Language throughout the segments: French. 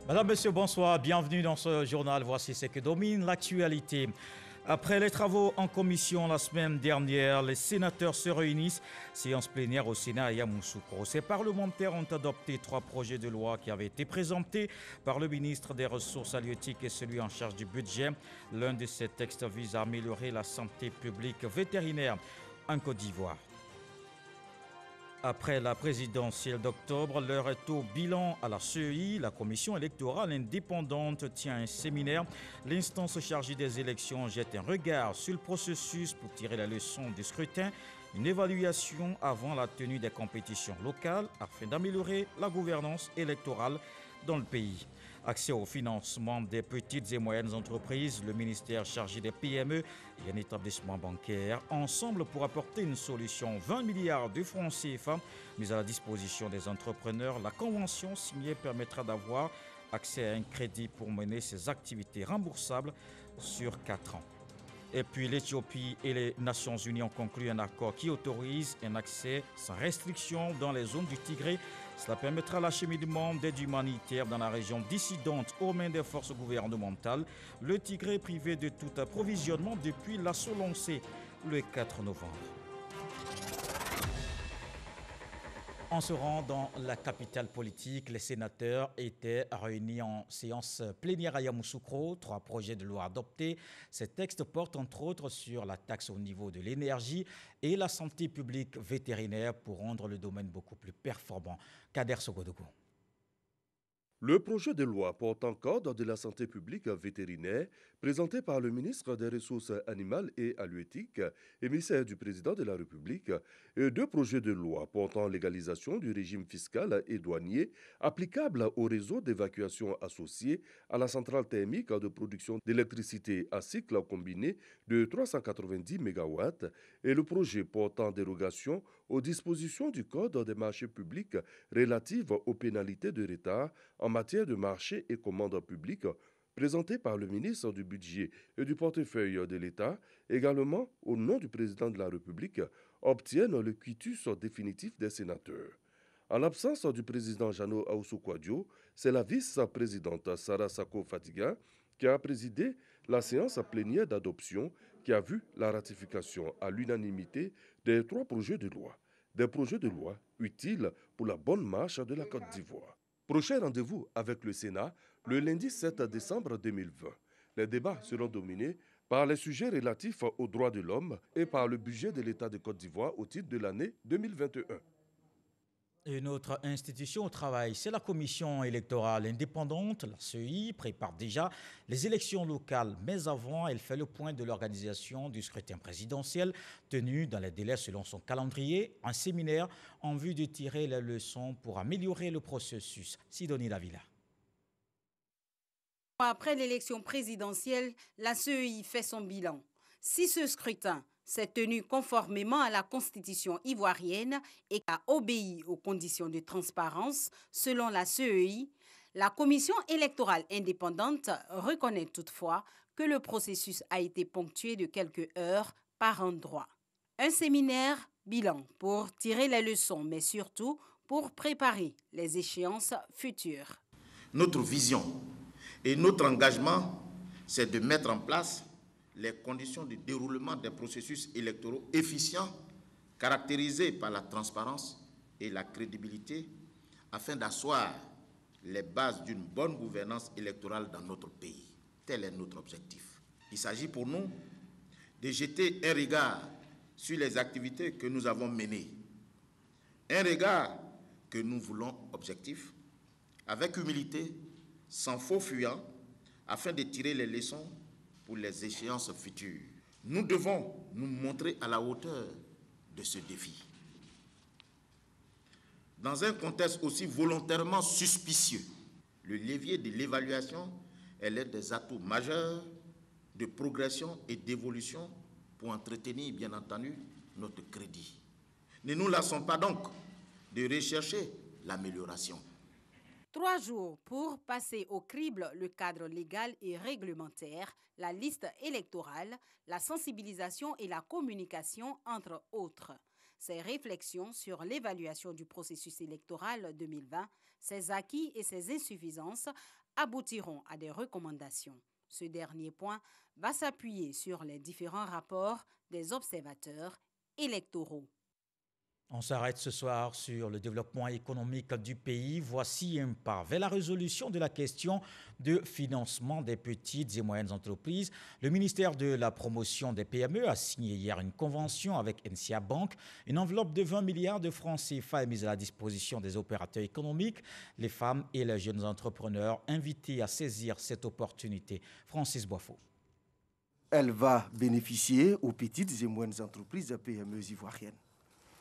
Madame, Monsieur, bonsoir. Bienvenue dans ce journal. Voici ce que domine l'actualité. Après les travaux en commission la semaine dernière, les sénateurs se réunissent. Séance plénière au Sénat à Yamoussoukro. Ces parlementaires ont adopté 3 projets de loi qui avaient été présentés par le ministre des Ressources halieutiques et celui en charge du budget. L'un de ces textes vise à améliorer la santé publique vétérinaire en Côte d'Ivoire. Après la présidentielle d'octobre, l'heure est au bilan à la CEI. La commission électorale indépendante tient un séminaire. L'instance chargée des élections jette un regard sur le processus pour tirer la leçon du scrutin. Une évaluation avant la tenue des compétitions locales afin d'améliorer la gouvernance électorale dans le pays. Accès au financement des petites et moyennes entreprises, le ministère chargé des PME et un établissement bancaire, ensemble pour apporter une solution. 20 milliards de francs CFA mis à la disposition des entrepreneurs. La convention signée permettra d'avoir accès à un crédit pour mener ses activités remboursables sur 4 ans. Et puis l'Éthiopie et les Nations Unies ont conclu un accord qui autorise un accès sans restriction dans les zones du Tigré. Cela permettra l'acheminement d'aide humanitaire dans la région dissidente aux mains des forces gouvernementales. Le Tigré est privé de tout approvisionnement depuis l'assaut lancé le 4 novembre. En se rendant dans la capitale politique, les sénateurs étaient réunis en séance plénière à Yamoussoukro. 3 projets de loi adoptés. Ces textes portent entre autres sur la taxe au niveau de l'énergie et la santé publique vétérinaire pour rendre le domaine beaucoup plus performant. Kader Sogodougou. Le projet de loi portant code de la santé publique vétérinaire, présenté par le ministre des Ressources animales et halieutiques, émissaire du président de la République, et 2 projets de loi portant légalisation du régime fiscal et douanier applicable au réseau d'évacuation associé à la centrale thermique de production d'électricité à cycle combiné de 390 MW et le projet portant dérogation aux dispositions du Code des marchés publics relatives aux pénalités de retard en matière de marché et commandes publiques, présenté par le ministre du Budget et du Portefeuille de l'État, également au nom du président de la République, obtiennent le quitus définitif des sénateurs. En l'absence du président Jano Aoussou-Kouadio, c'est la vice-présidente Sarah Sako Fatiga qui a présidé la séance plénière d'adoption qui a vu la ratification à l'unanimité des 3 projets de loi. Des projets de loi utiles pour la bonne marche de la Côte d'Ivoire. Prochain rendez-vous avec le Sénat le lundi 7 décembre 2020. Les débats seront dominés par les sujets relatifs aux droits de l'homme et par le budget de l'État de Côte d'Ivoire au titre de l'année 2021. Une autre institution au travail, c'est la commission électorale indépendante. La CEI prépare déjà les élections locales, mais avant, elle fait le point de l'organisation du scrutin présidentiel tenu dans les délais selon son calendrier, un séminaire en vue de tirer les leçons pour améliorer le processus. Sidonie Davila. Après l'élection présidentielle, la CEI fait son bilan. Si ce scrutin s'est tenu conformément à la constitution ivoirienne et a obéi aux conditions de transparence, selon la CEI, la commission électorale indépendante reconnaît toutefois que le processus a été ponctué de quelques heures par endroits. Un séminaire bilan pour tirer les leçons, mais surtout pour préparer les échéances futures. Notre vision et notre engagement, c'est de mettre en place les conditions de déroulement des processus électoraux efficients, caractérisés par la transparence et la crédibilité, afin d'asseoir les bases d'une bonne gouvernance électorale dans notre pays. Tel est notre objectif. Il s'agit pour nous de jeter un regard sur les activités que nous avons menées, un regard que nous voulons objectif, avec humilité, sans faux fuyant, afin de tirer les leçons pour les échéances futures. Nous devons nous montrer à la hauteur de ce défi. Dans un contexte aussi volontairement suspicieux, le levier de l'évaluation est l'un des atouts majeurs de progression et d'évolution pour entretenir, bien entendu, notre crédit. Ne nous lassons pas donc de rechercher l'amélioration. 3 jours pour passer au crible le cadre légal et réglementaire, la liste électorale, la sensibilisation et la communication, entre autres. ses réflexions sur l'évaluation du processus électoral 2020, ses acquis et ses insuffisances aboutiront à des recommandations. Ce dernier point va s'appuyer sur les différents rapports des observateurs électoraux. On s'arrête ce soir sur le développement économique du pays. Voici un pas vers la résolution de la question de financement des petites et moyennes entreprises. Le ministère de la promotion des PME a signé hier une convention avec NCA Bank. Une enveloppe de 20 milliards de francs CFA est mise à la disposition des opérateurs économiques, les femmes et les jeunes entrepreneurs invités à saisir cette opportunité. Francis Boifo. Elle va bénéficier aux petites et moyennes entreprises PME ivoiriennes.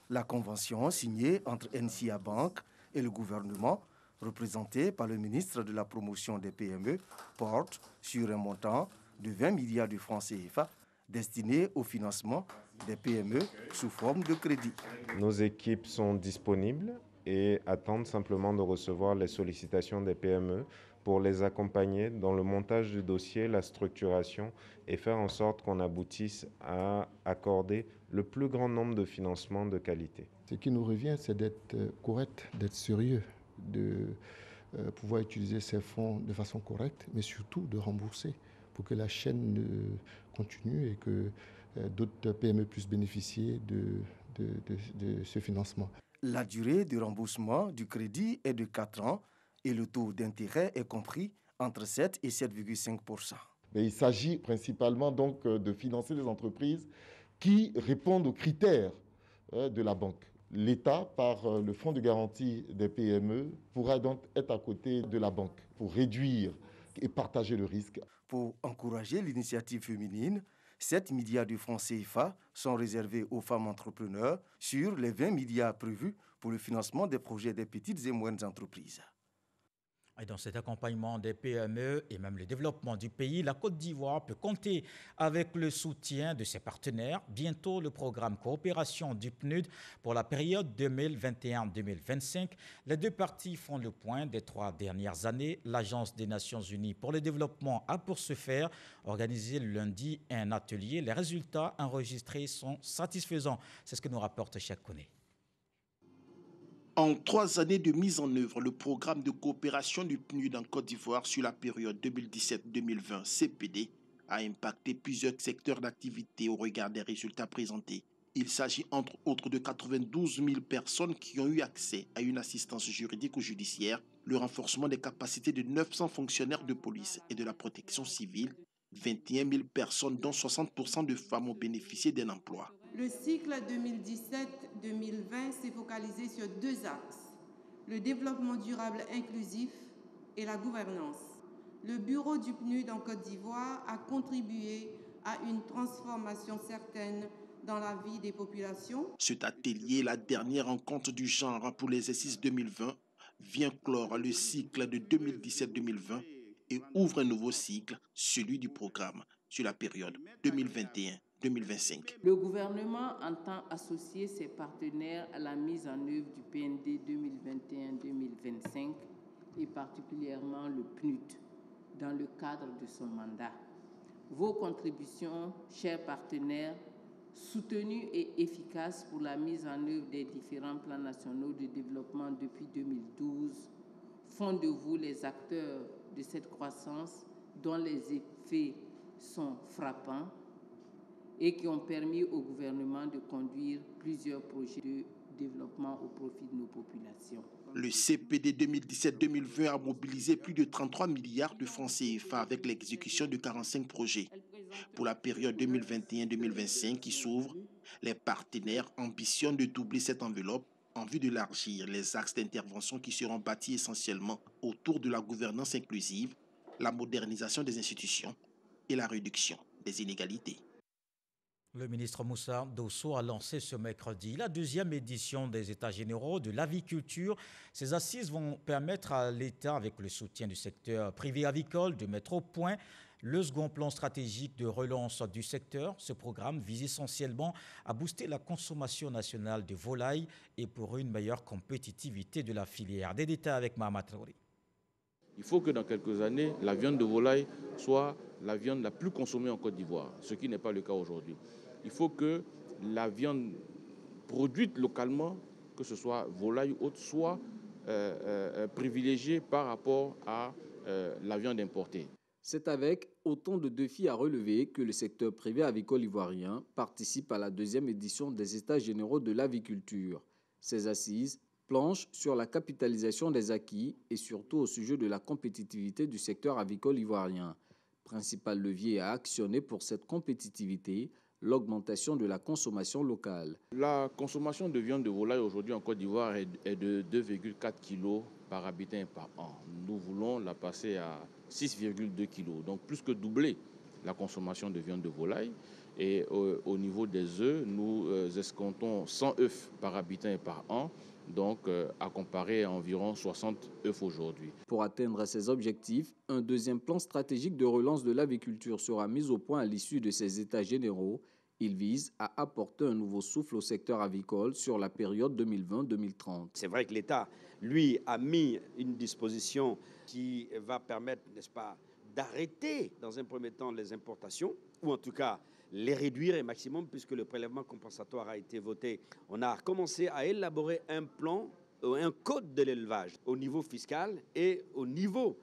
La convention signée entre NCA Bank et le gouvernement, représentée par le ministre de la promotion des PME, porte sur un montant de 20 milliards de francs CFA destiné au financement des PME sous forme de crédit. Nos équipes sont disponibles et attendent simplement de recevoir les sollicitations des PME pour les accompagner dans le montage du dossier, la structuration et faire en sorte qu'on aboutisse à accorder le plus grand nombre de financements de qualité. Ce qui nous revient, c'est d'être correct, d'être sérieux, de pouvoir utiliser ces fonds de façon correcte, mais surtout de rembourser pour que la chaîne continue et que d'autres PME puissent bénéficier de ce financement. La durée de remboursement du crédit est de 4 ans et le taux d'intérêt est compris entre 7 et 7,5%. Mais il s'agit principalement donc de financer des entreprises qui répondent aux critères de la banque. L'État, par le fonds de garantie des PME, pourra donc être à côté de la banque pour réduire et partager le risque. Pour encourager l'initiative féminine, 7 milliards de francs CFA sont réservés aux femmes entrepreneurs sur les 20 milliards prévus pour le financement des projets des petites et moyennes entreprises. Et dans cet accompagnement des PME et même le développement du pays, la Côte d'Ivoire peut compter avec le soutien de ses partenaires. Bientôt, le programme coopération du PNUD pour la période 2021-2025. Les deux parties font le point des 3 dernières années. L'Agence des Nations Unies pour le développement a pour ce faire organisé lundi un atelier. Les résultats enregistrés sont satisfaisants. C'est ce que nous rapporte Cheikh Koné. En 3 années de mise en œuvre, le programme de coopération du PNUD en Côte d'Ivoire sur la période 2017-2020 CPD a impacté plusieurs secteurs d'activité au regard des résultats présentés. Il s'agit entre autres de 92 000 personnes qui ont eu accès à une assistance juridique ou judiciaire, le renforcement des capacités de 900 fonctionnaires de police et de la protection civile, 21 000 personnes dont 60% de femmes ont bénéficié d'un emploi. Le cycle 2017-2020 s'est focalisé sur 2 axes, le développement durable inclusif et la gouvernance. Le bureau du PNUD en Côte d'Ivoire a contribué à une transformation certaine dans la vie des populations. Cet atelier, la dernière rencontre du genre pour l'exercice 2020, vient clore le cycle de 2017-2020 et ouvre un nouveau cycle, celui du programme, sur la période 2021-2025. Le gouvernement entend associer ses partenaires à la mise en œuvre du PND 2021-2025 et particulièrement le PNUD dans le cadre de son mandat. Vos contributions, chers partenaires, soutenues et efficaces pour la mise en œuvre des différents plans nationaux de développement depuis 2012, font de vous les acteurs de cette croissance dont les effets sont frappants et qui ont permis au gouvernement de conduire plusieurs projets de développement au profit de nos populations. Le CPD 2017-2020 a mobilisé plus de 33 milliards de francs CFA avec l'exécution de 45 projets. Pour la période 2021-2025 qui s'ouvre, les partenaires ambitionnent de doubler cette enveloppe en vue d'élargir les axes d'intervention qui seront bâtis essentiellement autour de la gouvernance inclusive, la modernisation des institutions et la réduction des inégalités. Le ministre Moussa Dosso a lancé ce mercredi la 2e édition des États généraux de l'aviculture. Ces assises vont permettre à l'État, avec le soutien du secteur privé avicole, de mettre au point le second plan stratégique de relance du secteur. Ce programme vise essentiellement à booster la consommation nationale de volailles et pour une meilleure compétitivité de la filière. Des détails avec Mahama Traoré. Il faut que dans quelques années, la viande de volaille soit la viande la plus consommée en Côte d'Ivoire, ce qui n'est pas le cas aujourd'hui. Il faut que la viande produites localement, que ce soit volaille ou autre, soient privilégiées par rapport à la viande importée. C'est avec autant de défis à relever que le secteur privé avicole ivoirien participe à la 2e édition des États généraux de l'aviculture. Ces assises planchent sur la capitalisation des acquis et surtout au sujet de la compétitivité du secteur avicole ivoirien. Principal levier à actionner pour cette compétitivité, l'augmentation de la consommation locale. La consommation de viande de volaille aujourd'hui en Côte d'Ivoire est de 2,4 kg par habitant et par an. Nous voulons la passer à 6,2 kg, donc plus que doubler la consommation de viande de volaille. Et au niveau des œufs, nous escomptons 100 œufs par habitant et par an, donc à comparer à environ 60 œufs aujourd'hui. Pour atteindre ces objectifs, un 2e plan stratégique de relance de l'aviculture sera mis au point à l'issue de ces États généraux. Il vise à apporter un nouveau souffle au secteur avicole sur la période 2020-2030. C'est vrai que l'État, lui, a mis une disposition qui va permettre, n'est-ce pas, d'arrêter dans un premier temps les importations, ou en tout cas les réduire au maximum, puisque le prélèvement compensatoire a été voté. On a commencé à élaborer un plan, un code de l'élevage au niveau fiscal et au niveau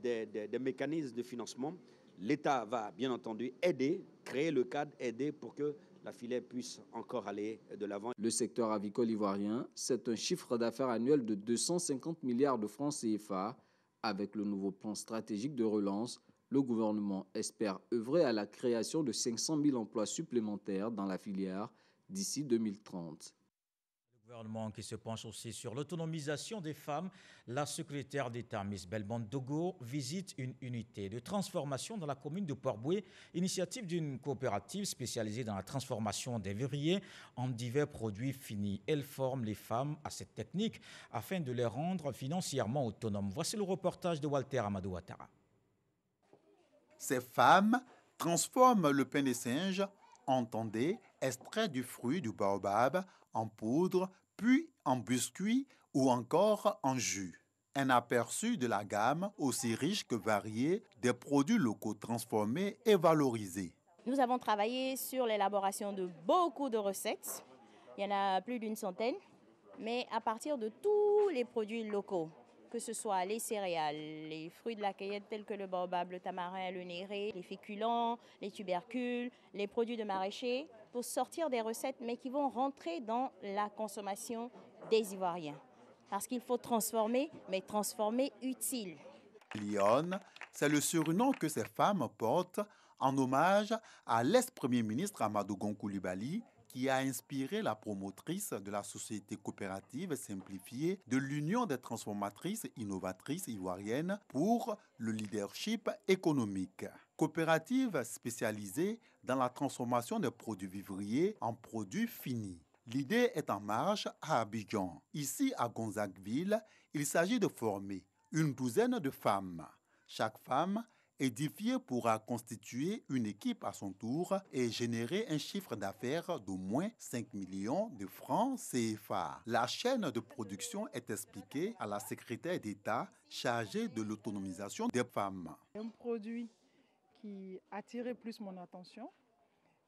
des mécanismes de financement. L'État va bien entendu aider, créer le cadre, aider pour que la filière puisse encore aller de l'avant. Le secteur avicole ivoirien, c'est un chiffre d'affaires annuel de 250 milliards de francs CFA. Avec le nouveau plan stratégique de relance, le gouvernement espère œuvrer à la création de 500 000 emplois supplémentaires dans la filière d'ici 2030. Le gouvernement qui se penche aussi sur l'autonomisation des femmes, la secrétaire d'État Miss Belbon Dogo visite une unité de transformation dans la commune de Port-Boué, initiative d'une coopérative spécialisée dans la transformation des vivriers en divers produits finis. Elle forme les femmes à cette technique afin de les rendre financièrement autonomes. Voici le reportage de Walter Amadou Ouattara. Ces femmes transforment le pain des singes en tendé, extrait du fruit du baobab, en poudre, puis en biscuit ou encore en jus. Un aperçu de la gamme aussi riche que variée des produits locaux transformés et valorisés. Nous avons travaillé sur l'élaboration de beaucoup de recettes. Il y en a plus d'une centaine, mais à partir de tous les produits locaux, que ce soit les céréales, les fruits de la cueillette tels que le baobab, le tamarin, le néré, les féculents, les tubercules, les produits de maraîchers, pour sortir des recettes, mais qui vont rentrer dans la consommation des Ivoiriens. Parce qu'il faut transformer, mais transformer utile. Lyon, c'est le surnom que ces femmes portent en hommage à l'ex-premier ministre Amadou Gon Coulibaly, qui a inspiré la promotrice de la société coopérative simplifiée de l'Union des transformatrices innovatrices ivoiriennes pour le leadership économique. Coopérative spécialisée dans la transformation des produits vivriers en produits finis. L'idée est en marche à Abidjan. Ici, à Gonzagueville, il s'agit de former une douzaine de femmes. Chaque femme édifiée pourra constituer une équipe à son tour et générer un chiffre d'affaires d'au moins 5 millions de francs CFA. La chaîne de production est expliquée à la secrétaire d'État chargée de l'autonomisation des femmes. Un produit qui a attiré plus mon attention,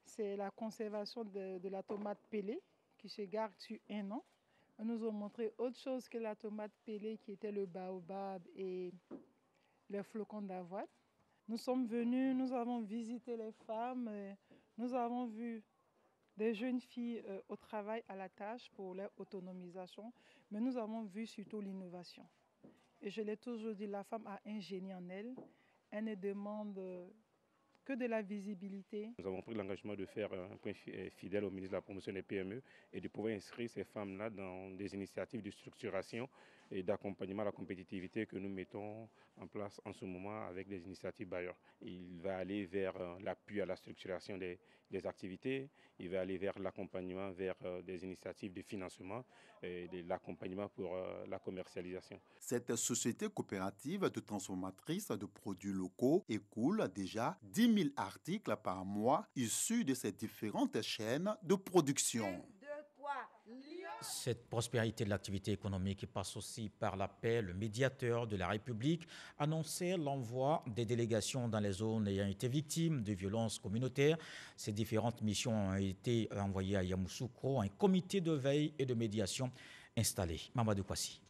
c'est la conservation de la tomate pelée qui se garde sur 1 an. On nous a montré autre chose que la tomate pelée qui était le baobab et les flocons d'avoine. Nous sommes venus, nous avons visité les femmes, nous avons vu des jeunes filles au travail, à la tâche pour leur autonomisation, mais nous avons vu surtout l'innovation. Et je l'ai toujours dit, la femme a un génie en elle, elle ne demande que de la visibilité. Nous avons pris l'engagement de faire un point fidèle au ministre de la promotion des PME et de pouvoir inscrire ces femmes-là dans des initiatives de structuration et d'accompagnement à la compétitivité que nous mettons en place en ce moment avec des initiatives bailleurs. Il va aller vers l'appui à la structuration des activités, il va aller vers l'accompagnement vers des initiatives de financement et de l'accompagnement pour la commercialisation. Cette société coopérative de transformatrices de produits locaux écoule déjà 10 000 articles par mois issus de ces différentes chaînes de production. Cette prospérité de l'activité économique passe aussi par la paix. Le médiateur de la République annonçait l'envoi des délégations dans les zones ayant été victimes de violences communautaires. Ces différentes missions ont été envoyées à Yamoussoukro, un comité de veille et de médiation installé. Mamadou Kwasi.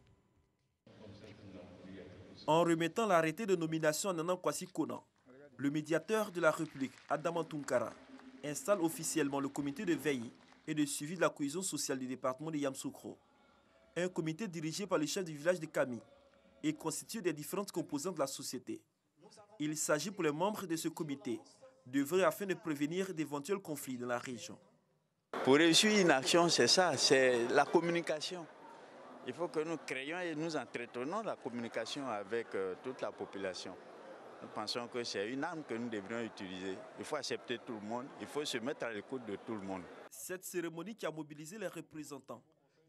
En remettant l'arrêté de nomination à Nanan Kwasi Konan, le médiateur de la République, Adama Tunkara, installe officiellement le comité de veille et de suivi de la cohésion sociale du département de Yamoussoukro. Un comité dirigé par le chef du village de Kami et constitué des différentes composantes de la société. Il s'agit pour les membres de ce comité d'œuvrer afin de prévenir d'éventuels conflits dans la région. Pour réussir une action, c'est ça, c'est la communication. Il faut que nous créions et nous entretenons la communication avec toute la population. Nous pensons que c'est une arme que nous devrions utiliser. Il faut accepter tout le monde, il faut se mettre à l'écoute de tout le monde. Cette cérémonie qui a mobilisé les représentants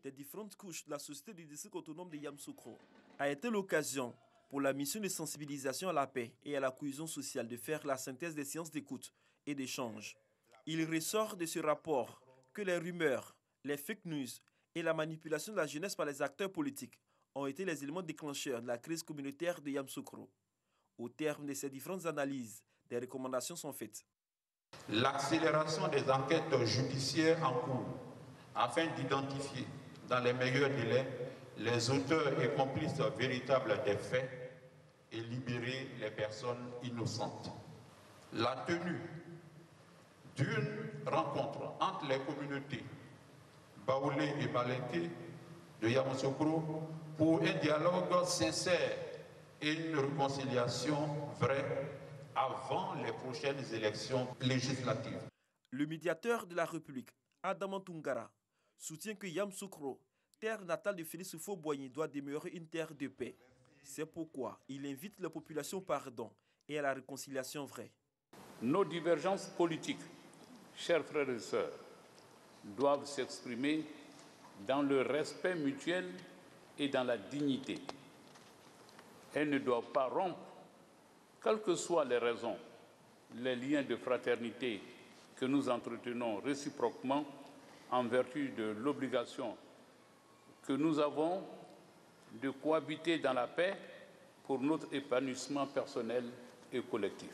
des différentes couches de la société du district autonome de Yamoussoukro a été l'occasion pour la mission de sensibilisation à la paix et à la cohésion sociale de faire la synthèse des séances d'écoute et d'échange. Il ressort de ce rapport que les rumeurs, les fake news et la manipulation de la jeunesse par les acteurs politiques ont été les éléments déclencheurs de la crise communautaire de Yamoussoukro. Au terme de ces différentes analyses, des recommandations sont faites. L'accélération des enquêtes judiciaires en cours afin d'identifier dans les meilleurs délais les auteurs et complices véritables des faits et libérer les personnes innocentes. La tenue d'une rencontre entre les communautés Baoulé et Malinké de Yamoussoukro pour un dialogue sincère et une réconciliation vraie avant les prochaines élections législatives. Le médiateur de la République, Adama Tunkara, soutient que Yamoussoukro, terre natale de Félix Houphouët-Boigny, doit demeurer une terre de paix. C'est pourquoi il invite la population au pardon et à la réconciliation vraie. Nos divergences politiques, chers frères et sœurs, doivent s'exprimer dans le respect mutuel et dans la dignité. Elles ne doivent pas rompre, quelles que soient les raisons, les liens de fraternité que nous entretenons réciproquement en vertu de l'obligation que nous avons de cohabiter dans la paix pour notre épanouissement personnel et collectif.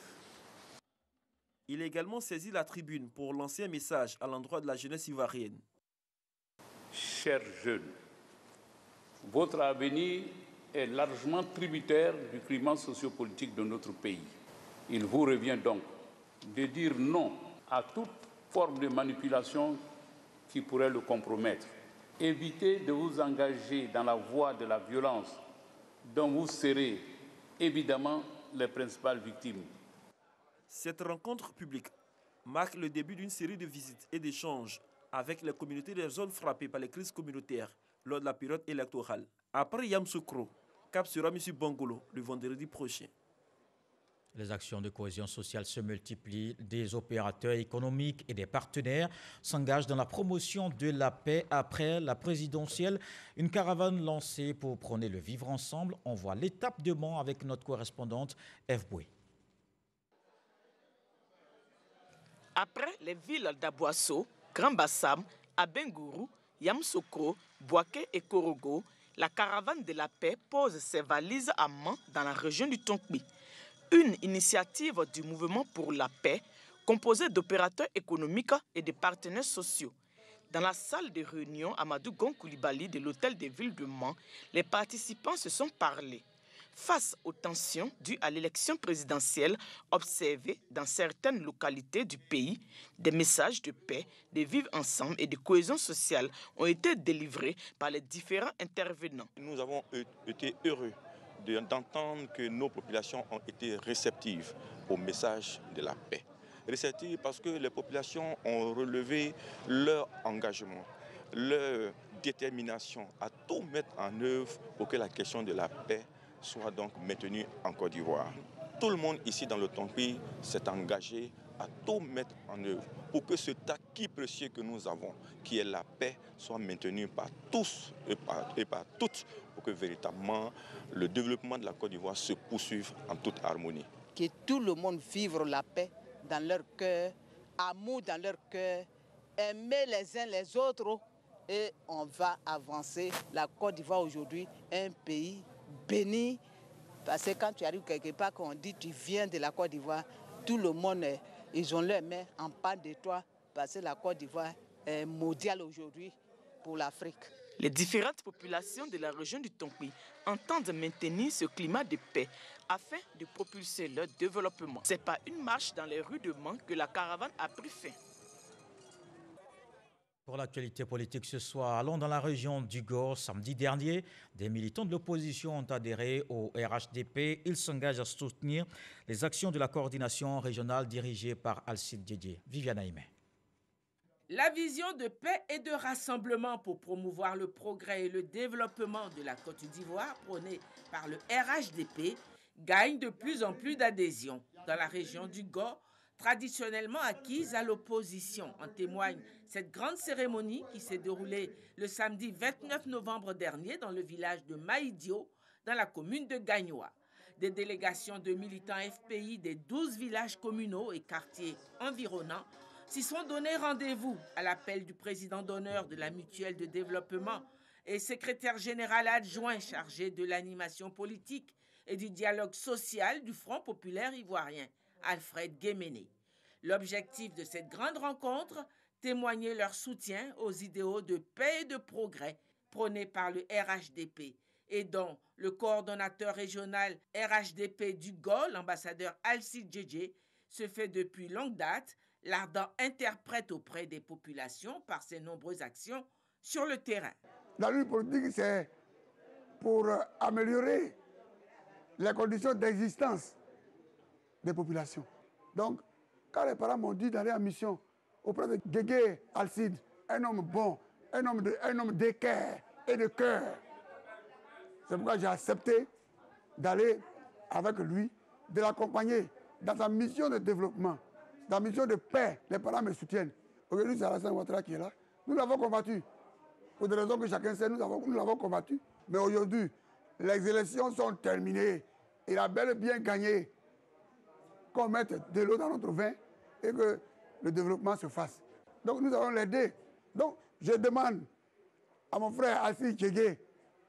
Il a également saisi la tribune pour lancer un message à l'endroit de la jeunesse ivoirienne. Chers jeunes, votre avenir est largement tributaire du climat sociopolitique de notre pays. Il vous revient donc de dire non à toute forme de manipulation qui pourrait le compromettre. Évitez de vous engager dans la voie de la violence dont vous serez évidemment les principales victimes. Cette rencontre publique marque le début d'une série de visites et d'échanges avec les communautés des zones frappées par les crises communautaires lors de la période électorale. Après Yamoussoukro, cap sera M. Bangolo le vendredi prochain. Les actions de cohésion sociale se multiplient. Des opérateurs économiques et des partenaires s'engagent dans la promotion de la paix après la présidentielle. Une caravane lancée pour prôner le vivre ensemble. On voit l'étape de Mans avec notre correspondante Eve Boué. Après les villes d'Aboasso, Grand Bassam, Abengourou, Yamoussoukro, Bouaké et Korogo, la caravane de la paix pose ses valises à Mans dans la région du Tonkpi. Une initiative du mouvement pour la paix composée d'opérateurs économiques et de partenaires sociaux. Dans la salle de réunion Amadou Gon Coulibaly de l'hôtel de ville de Mans, les participants se sont parlé. Face aux tensions dues à l'élection présidentielle observées dans certaines localités du pays, des messages de paix, de vivre ensemble et de cohésion sociale ont été délivrés par les différents intervenants. Nous avons été heureux d'entendre que nos populations ont été réceptives au message de la paix. Réceptives parce que les populations ont relevé leur engagement, leur détermination à tout mettre en œuvre pour que la question de la paix soit donc maintenue en Côte d'Ivoire. Tout le monde ici dans le Tonkpi s'est engagé à tout mettre en œuvre pour que cet acquis précieux que nous avons, qui est la paix, soit maintenu par tous et par toutes, pour que véritablement le développement de la Côte d'Ivoire se poursuive en toute harmonie. Que tout le monde vive la paix dans leur cœur, amour dans leur cœur, aimer les uns les autres et on va avancer. La Côte d'Ivoire aujourd'hui est un pays béni, parce que quand tu arrives quelque part, quand on dit tu viens de la Côte d'Ivoire, tout le monde, ils ont leurs mains en pas de toi, parce que la Côte d'Ivoire est mondiale aujourd'hui pour l'Afrique. Les différentes populations de la région du Tonkpi entendent maintenir ce climat de paix afin de propulser leur développement. C'est par une marche dans les rues de Mangue que la caravane a pris fin. Pour l'actualité politique ce soir, allons dans la région du Gor. Samedi dernier, des militants de l'opposition ont adhéré au RHDP. Ils s'engagent à soutenir les actions de la coordination régionale dirigée par Alcide Djedje. Viviane Aimé. La vision de paix et de rassemblement pour promouvoir le progrès et le développement de la Côte d'Ivoire prônée par le RHDP gagne de plus en plus d'adhésion dans la région du Gor, traditionnellement acquise à l'opposition. En témoigne cette grande cérémonie qui s'est déroulée le samedi 29 novembre dernier dans le village de Maïdio, dans la commune de Gagnoa. Des délégations de militants FPI des 12 villages communaux et quartiers environnants s'y sont donné rendez-vous à l'appel du président d'honneur de la mutuelle de développement et secrétaire général adjoint chargé de l'animation politique et du dialogue social du Front populaire ivoirien, Alfred Guéméné. L'objectif de cette grande rencontre, témoigner leur soutien aux idéaux de paix et de progrès prônés par le RHDP et dont le coordonnateur régional RHDP du GOL, l'ambassadeur Alcide Djedje, se fait depuis longue date l'ardent interprète auprès des populations par ses nombreuses actions sur le terrain. La lutte politique, c'est pour améliorer les conditions d'existence des populations. Donc, quand les parents m'ont dit d'aller en mission auprès de Guégué Alcide, un homme bon, un homme d'équerre et de cœur, c'est pourquoi j'ai accepté d'aller avec lui, de l'accompagner dans sa mission de développement. Dans la mission de paix, les parents me soutiennent. Aujourd'hui, c'est Alassane Ouattara qui est là. Nous l'avons combattu. Pour des raisons que chacun sait, nous l'avons combattu. Mais aujourd'hui, les élections sont terminées. Il a bel et bien gagné. Qu'on mette de l'eau dans notre vin et que le développement se fasse. Donc nous allons l'aider. Donc je demande à mon frère Alcide Djedje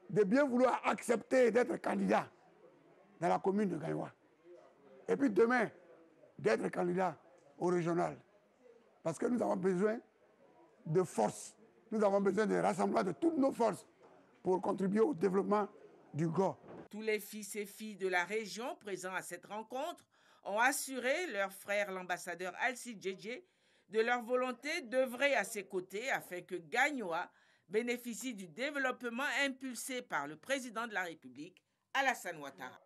de bien vouloir accepter d'être candidat dans la commune de Gagnoa. Et puis demain, d'être candidat au régional. Parce que nous avons besoin de force. Nous avons besoin de rassemblement de toutes nos forces pour contribuer au développement du GOR. Tous les fils et filles de la région présents à cette rencontre ont assuré leur frère l'ambassadeur Alcide Djedje de leur volonté d'œuvrer à ses côtés afin que Gagnoa bénéficie du développement impulsé par le président de la République, Alassane Ouattara.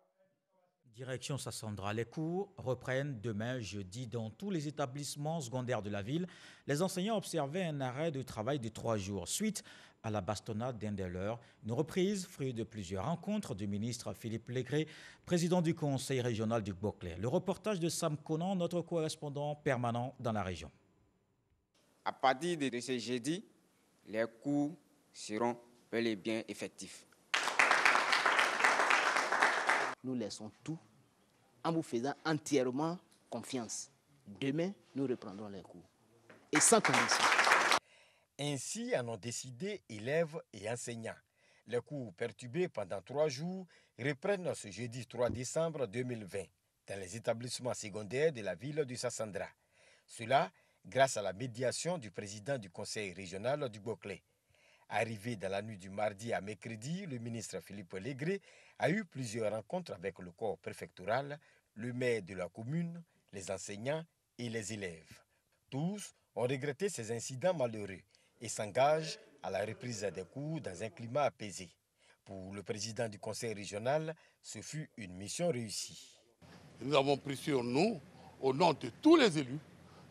Direction Sassandra. Les cours reprennent demain jeudi dans tous les établissements secondaires de la ville. Les enseignants observaient un arrêt de travail de 3 jours suite à la bastonnade d'un des leurs. Une reprise fruit de plusieurs rencontres du ministre Philippe Légré, président du conseil régional du Boclé. Le reportage de Sam Conan, notre correspondant permanent dans la région. À partir de ce jeudi, les cours seront bel et bien effectifs. Nous laissons tout en vous faisant entièrement confiance. Demain, nous reprendrons les cours. Et sans condition. Ainsi en ont décidé élèves et enseignants. Les cours perturbés pendant 3 jours reprennent ce jeudi 3 décembre 2020 dans les établissements secondaires de la ville de Sassandra. Cela grâce à la médiation du président du conseil régional du Boclé. Arrivé dans la nuit du mardi à mercredi, le ministre Philippe Légré a eu plusieurs rencontres avec le corps préfectoral, le maire de la commune, les enseignants et les élèves. Tous ont regretté ces incidents malheureux et s'engagent à la reprise des cours dans un climat apaisé. Pour le président du conseil régional, ce fut une mission réussie. Nous avons pris sur nous, au nom de tous les élus,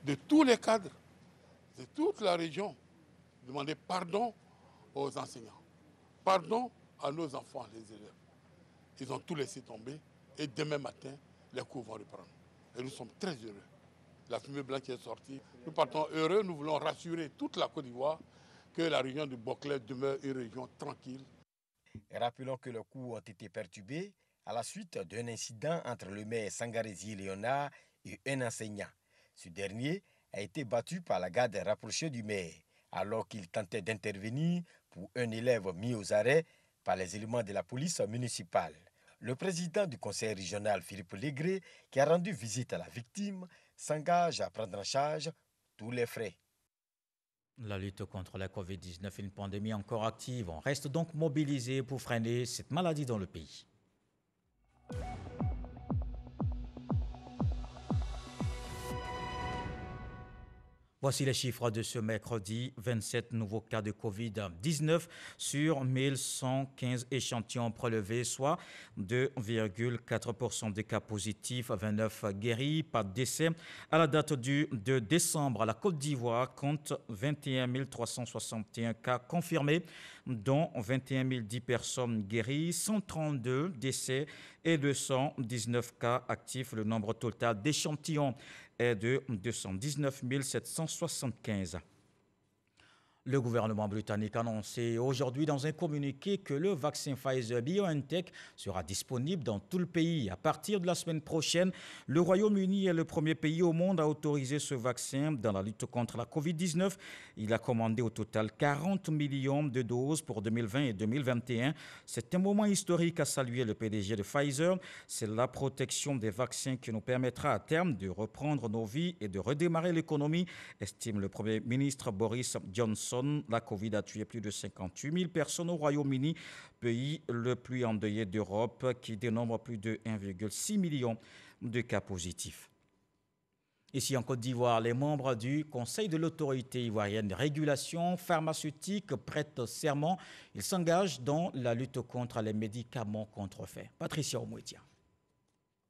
de tous les cadres, de toute la région, demander pardon aux enseignants, pardon à nos enfants, les élèves. Ils ont tout laissé tomber et demain matin, les cours vont reprendre. Et nous sommes très heureux. La fumée blanche est sortie. Nous partons heureux, nous voulons rassurer toute la Côte d'Ivoire que la région du Boclé demeure une région tranquille. Et rappelons que les cours ont été perturbés à la suite d'un incident entre le maire Sangarési Léonard et un enseignant. Ce dernier a été battu par la garde rapprochée du maire, alors qu'il tentait d'intervenir pour un élève mis aux arrêts par les éléments de la police municipale. Le président du conseil régional, Philippe Légré, qui a rendu visite à la victime, s'engage à prendre en charge tous les frais. La lutte contre la Covid-19, une pandémie encore active. On reste donc mobilisé pour freiner cette maladie dans le pays. Voici les chiffres de ce mercredi. 27 nouveaux cas de Covid-19 sur 1115 échantillons prélevés, soit 2,4% des cas positifs, 29 guéris, pas de décès. À la date du 2 décembre, la Côte d'Ivoire compte 21 361 cas confirmés, dont 21 010 personnes guéries, 132 décès et 219 cas actifs. Le nombre total d'échantillons est de 219 775. Le gouvernement britannique a annoncé aujourd'hui dans un communiqué que le vaccin Pfizer-BioNTech sera disponible dans tout le pays. À partir de la semaine prochaine, le Royaume-Uni est le premier pays au monde à autoriser ce vaccin dans la lutte contre la Covid-19. Il a commandé au total 40 millions de doses pour 2020 et 2021. C'est un moment historique, a salué le PDG de Pfizer. C'est la protection des vaccins qui nous permettra à terme de reprendre nos vies et de redémarrer l'économie, estime le Premier ministre Boris Johnson. La Covid a tué plus de 58 000 personnes au Royaume-Uni, pays le plus endeuillé d'Europe, qui dénombre plus de 1,6 million de cas positifs. Ici en Côte d'Ivoire, les membres du Conseil de l'autorité ivoirienne de régulation pharmaceutique prêtent serment. Ils s'engagent dans la lutte contre les médicaments contrefaits. Patricia Omouetia.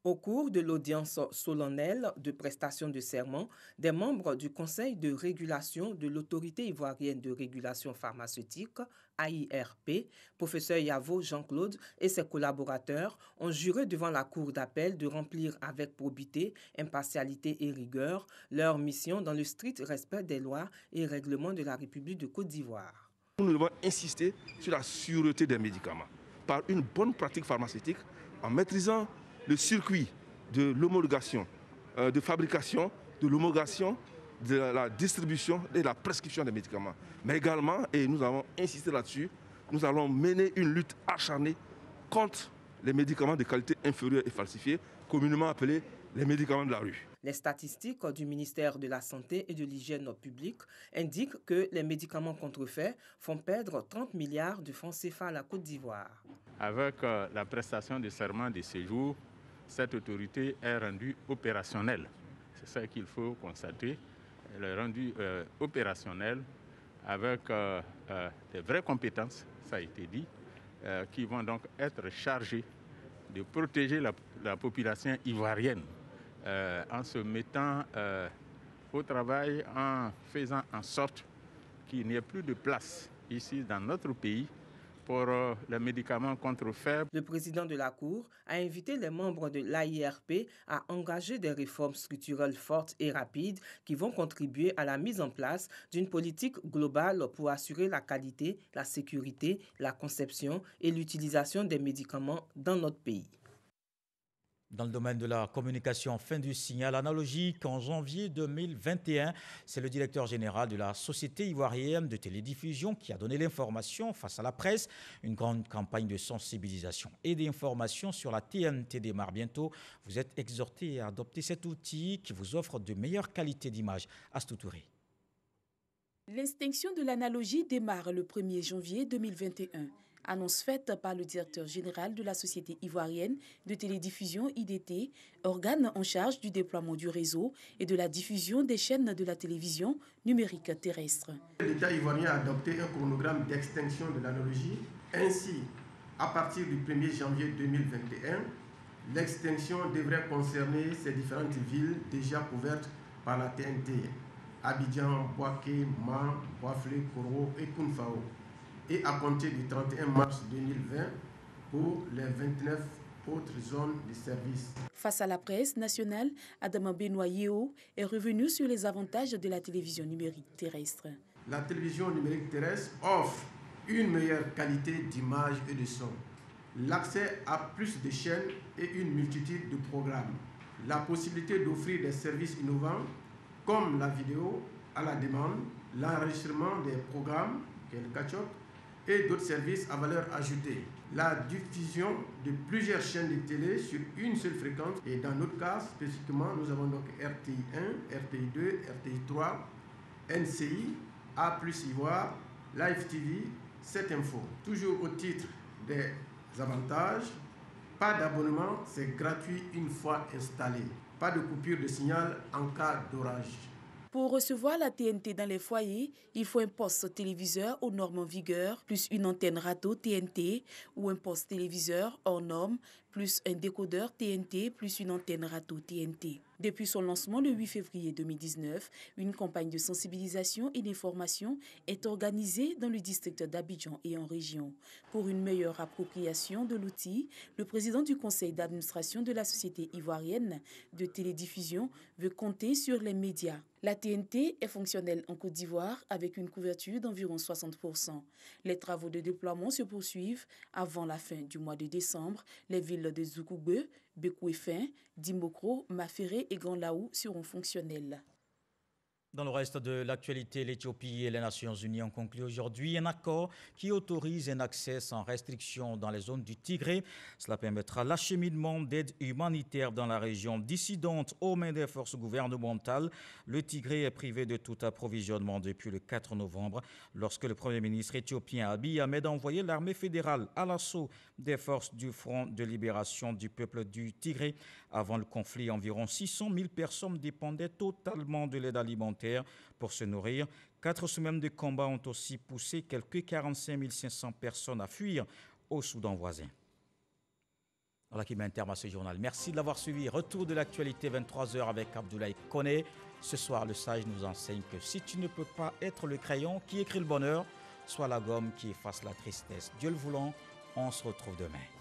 Au cours de l'audience solennelle de prestation de serment, des membres du Conseil de régulation de l'Autorité ivoirienne de régulation pharmaceutique, AIRP, professeur Yavo Jean-Claude et ses collaborateurs ont juré devant la Cour d'appel de remplir avec probité, impartialité et rigueur leur mission dans le strict respect des lois et règlements de la République de Côte d'Ivoire. Nous devons insister sur la sûreté des médicaments par une bonne pratique pharmaceutique en maîtrisant le circuit de l'homologation, de fabrication, de l'homologation, de la distribution et de la prescription des médicaments. Mais également, et nous avons insisté là-dessus, nous allons mener une lutte acharnée contre les médicaments de qualité inférieure et falsifiés, communément appelés les médicaments de la rue. Les statistiques du ministère de la Santé et de l'Hygiène publique indiquent que les médicaments contrefaits font perdre 30 milliards de francs CFA à la Côte d'Ivoire. Avec la prestation de serment de séjour, cette autorité est rendue opérationnelle. C'est ça qu'il faut constater. Elle est rendue opérationnelle avec des vraies compétences, ça a été dit, qui vont donc être chargées de protéger la population ivoirienne en se mettant au travail, en faisant en sorte qu'il n'y ait plus de place ici dans notre pays pour les médicaments contrefaits. Le président de la Cour a invité les membres de l'AIRP à engager des réformes structurelles fortes et rapides qui vont contribuer à la mise en place d'une politique globale pour assurer la qualité, la sécurité, la conception et l'utilisation des médicaments dans notre pays. Dans le domaine de la communication, fin du signal analogique en janvier 2021, c'est le directeur général de la Société ivoirienne de télédiffusion qui a donné l'information face à la presse. Une grande campagne de sensibilisation et d'information sur la TNT démarre bientôt. Vous êtes exhortés à adopter cet outil qui vous offre de meilleures qualités d'image. Astou Touré. L'extinction de l'analogie démarre le 1er janvier 2021. Annonce faite par le directeur général de la Société ivoirienne de télédiffusion IDT, organe en charge du déploiement du réseau et de la diffusion des chaînes de la télévision numérique terrestre. L'État ivoirien a adopté un chronogramme d'extinction de l'analogie. Ainsi, à partir du 1er janvier 2021, l'extinction devrait concerner ces différentes villes déjà couvertes par la TNT. Abidjan, Bouaké, Man, Bouaflé, Koro et Kounfao. Et à compter du 31 mars 2020 pour les 29 autres zones de service. Face à la presse nationale, Adama Benoît Yeo est revenu sur les avantages de la télévision numérique terrestre. La télévision numérique terrestre offre une meilleure qualité d'image et de son, l'accès à plus de chaînes et une multitude de programmes, la possibilité d'offrir des services innovants comme la vidéo à la demande, l'enregistrement des programmes, qui est le catch-up, et d'autres services à valeur ajoutée. La diffusion de plusieurs chaînes de télé sur une seule fréquence. Et dans notre cas, spécifiquement, nous avons donc RTI 1, RTI 2, RTI 3, NCI, A+ Ivoire, Live TV, 7 Info. Toujours au titre des avantages, pas d'abonnement, c'est gratuit une fois installé. Pas de coupure de signal en cas d'orage. Pour recevoir la TNT dans les foyers, il faut un poste téléviseur aux normes en vigueur, plus une antenne râteau TNT ou un poste téléviseur hors norme, plus un décodeur TNT, plus une antenne râteau TNT. Depuis son lancement le 8 février 2019, une campagne de sensibilisation et d'information est organisée dans le district d'Abidjan et en région. Pour une meilleure appropriation de l'outil, le président du conseil d'administration de la Société ivoirienne de télédiffusion veut compter sur les médias. La TNT est fonctionnelle en Côte d'Ivoire avec une couverture d'environ 60%. Les travaux de déploiement se poursuivent avant la fin du mois de décembre. Les villes de Zoukougbe, Bekouefin, Dimokro, Maféré et Grand Laou seront fonctionnelles. Dans le reste de l'actualité, l'Éthiopie et les Nations Unies ont conclu aujourd'hui un accord qui autorise un accès sans restriction dans les zones du Tigré. Cela permettra l'acheminement d'aide humanitaire dans la région dissidente aux mains des forces gouvernementales. Le Tigré est privé de tout approvisionnement depuis le 4 novembre, lorsque le Premier ministre éthiopien Abiy Ahmed a envoyé l'armée fédérale à l'assaut des forces du Front de libération du peuple du Tigré. Avant le conflit, environ 600 000 personnes dépendaient totalement de l'aide alimentaire pour se nourrir. 4 semaines de combat ont aussi poussé quelques 45 500 personnes à fuir au Soudan voisin. Voilà qui met un terme à ce journal. Merci de l'avoir suivi. Retour de l'actualité 23h avec Abdoulaye Koné. Ce soir, le sage nous enseigne que si tu ne peux pas être le crayon qui écrit le bonheur, sois la gomme qui efface la tristesse. Dieu le voulant, on se retrouve demain.